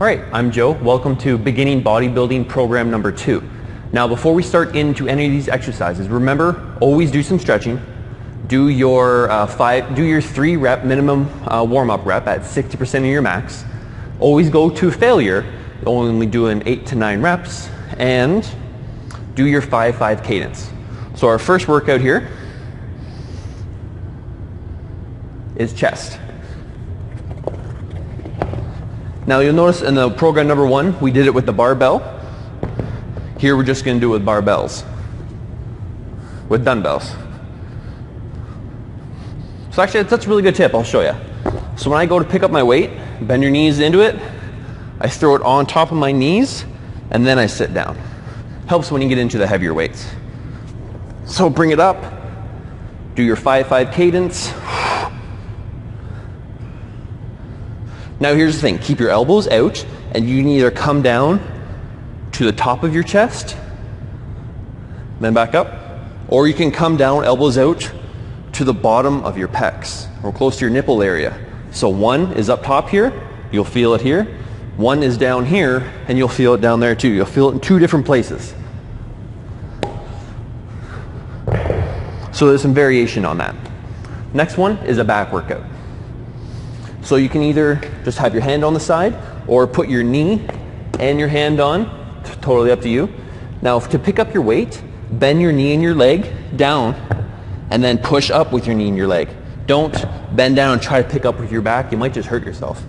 Alright, I'm Joe. Welcome to Beginning Bodybuilding Program number 2. Now before we start into any of these exercises, remember, always do some stretching. Do your 3 rep minimum warm-up rep at 60% of your max. Always go to failure, only doing 8 to 9 reps, and do your 5-5 cadence. So our first workout here is chest. Now you'll notice in the program number 1, we did it with the barbell. Here we're just going to do it with barbells, with dumbbells. So actually that's a really good tip, I'll show you. So when I go to pick up my weight, bend your knees into it, I throw it on top of my knees, and then I sit down. Helps when you get into the heavier weights. So bring it up, do your 5-5 cadence. Now here's the thing, keep your elbows out, and you can either come down to the top of your chest, then back up, or you can come down, elbows out, to the bottom of your pecs, or close to your nipple area. So one is up top here, you'll feel it here. One is down here, and you'll feel it down there too. You'll feel it in 2 different places. So there's some variation on that. Next one is a back workout. So you can either just have your hand on the side or put your knee and your hand on, totally up to you. Now to pick up your weight, bend your knee and your leg down and then push up with your knee and your leg. Don't bend down and try to pick up with your back, you might just hurt yourself.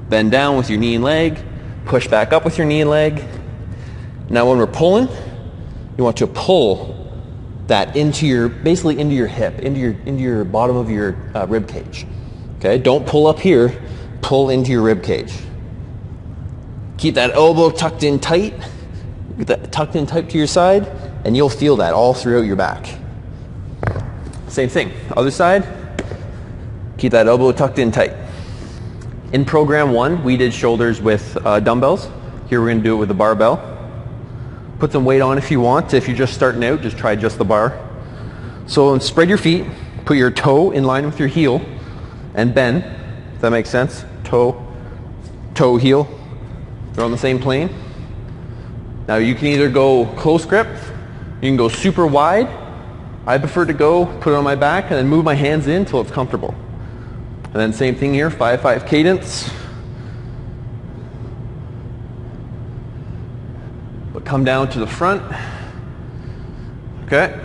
Bend down with your knee and leg, push back up with your knee and leg. Now when we're pulling, you want to pull that into your, basically into your hip, into your bottom of your rib cage. Okay, don't pull up here, pull into your rib cage. Keep that elbow tucked in tight, get that tucked in tight to your side, and you'll feel that all throughout your back. Same thing, other side, keep that elbow tucked in tight. In program 1, we did shoulders with dumbbells. Here we're going to do it with the barbell. Put some weight on if you want. If you're just starting out, just try just the bar. So spread your feet, put your toe in line with your heel, and bend, if that makes sense. Toe, heel. They're on the same plane. Now you can either go close grip, you can go super wide. I prefer to go, put it on my back, and then move my hands in until it's comfortable. And then same thing here, 5-5 cadence. But come down to the front. Okay.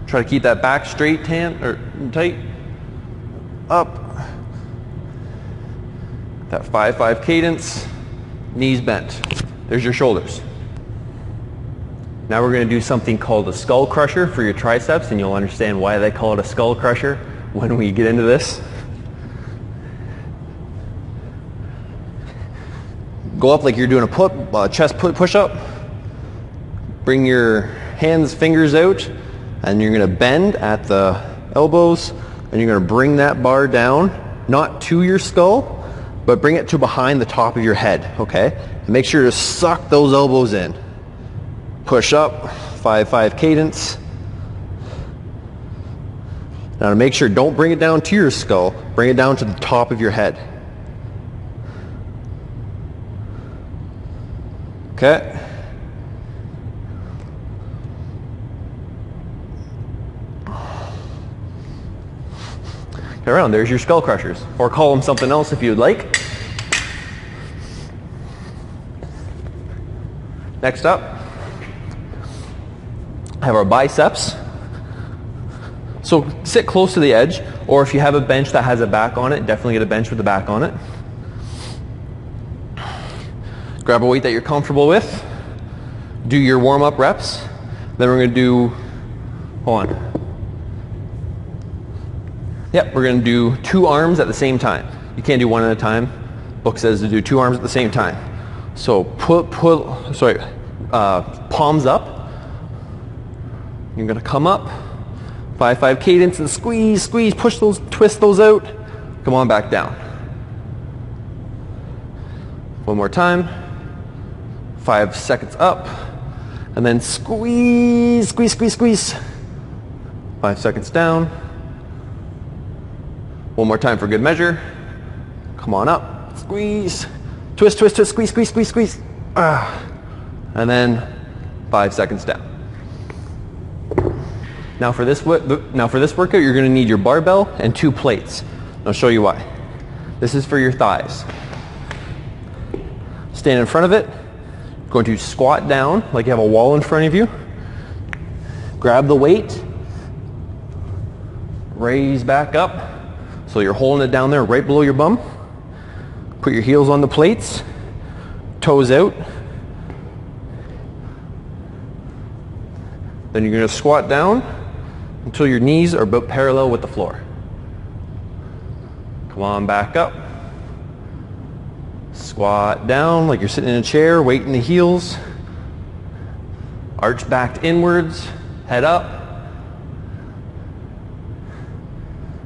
Try to keep that back straight, tight. Up. That 5-5 cadence, knees bent. There's your shoulders. Now we're going to do something called a skull crusher for your triceps, and you'll understand why they call it a skull crusher when we get into this. Go up like you're doing a chest push-up. Bring your hands, fingers out, and you're going to bend at the elbows. And you're going to bring that bar down, not to your skull, but bring it to behind the top of your head, okay? And make sure to suck those elbows in. Push up, 5-5 cadence. Now to make sure, don't bring it down to your skull, bring it down to the top of your head. Okay? Around, there's your skull crushers, or call them something else if you'd like. Next up, have our biceps. So sit close to the edge, or if you have a bench that has a back on it, definitely get a bench with a back on it. Grab a weight that you're comfortable with. Do your warm-up reps. Then we're going to do, hold on. Yep, we're going to do 2 arms at the same time. You can't do one at a time. Book says to do 2 arms at the same time. So palms up. You're going to come up, 5-5 cadence, and squeeze, squeeze, push those, twist those out. Come on back down. One more time. 5 seconds up, and then squeeze, squeeze, squeeze, squeeze. 5 seconds down. One more time for good measure. Come on up, squeeze, Twist, twist, twist, squeeze, squeeze, squeeze, squeeze. And then 5 seconds down. Now for this workout, you're going to need your barbell and 2 plates. I'll show you why. This is for your thighs. Stand in front of it. Going to squat down like you have a wall in front of you. Grab the weight. Raise back up. So you're holding it down there right below your bum. Put your heels on the plates. Toes out. Then you're going to squat down until your knees are about parallel with the floor. Come on back up. Squat down like you're sitting in a chair, weight in the heels. Arch back inwards, head up.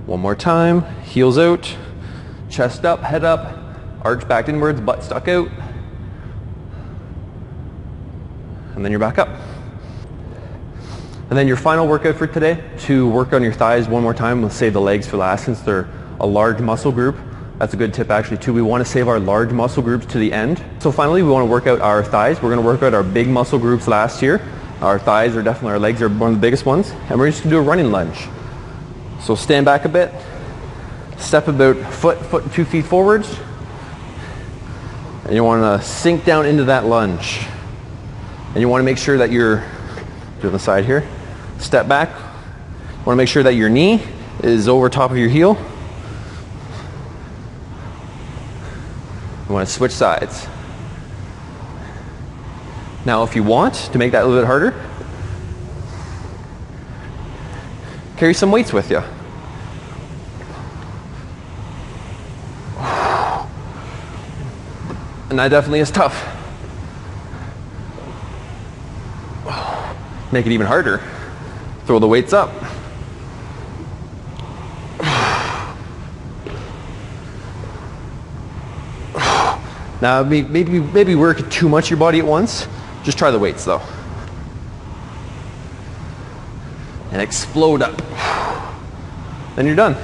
One more time, heels out, chest up, head up, arch back inwards, butt stuck out. And then you're back up. And then your final workout for today, to work on your thighs one more time. We'll save the legs for last since they're a large muscle group. That's a good tip actually too. We want to save our large muscle groups to the end. So finally we want to work out our thighs. We're going to work out our big muscle groups last here. Our thighs are definitely, our legs are one of the biggest ones. And we're just going to do a running lunge. So stand back a bit. Step about foot and 2 feet forwards. And you want to sink down into that lunge. And you want to make sure that you're doing the side here. Step back. You want to make sure that your knee is over top of your heel. You want to switch sides. Now if you want to make that a little bit harder, carry some weights with you. And that definitely is tough. Make it even harder. Throw the weights up. Now maybe work too much your body at once. Just try the weights though. And explode up. Then you're done.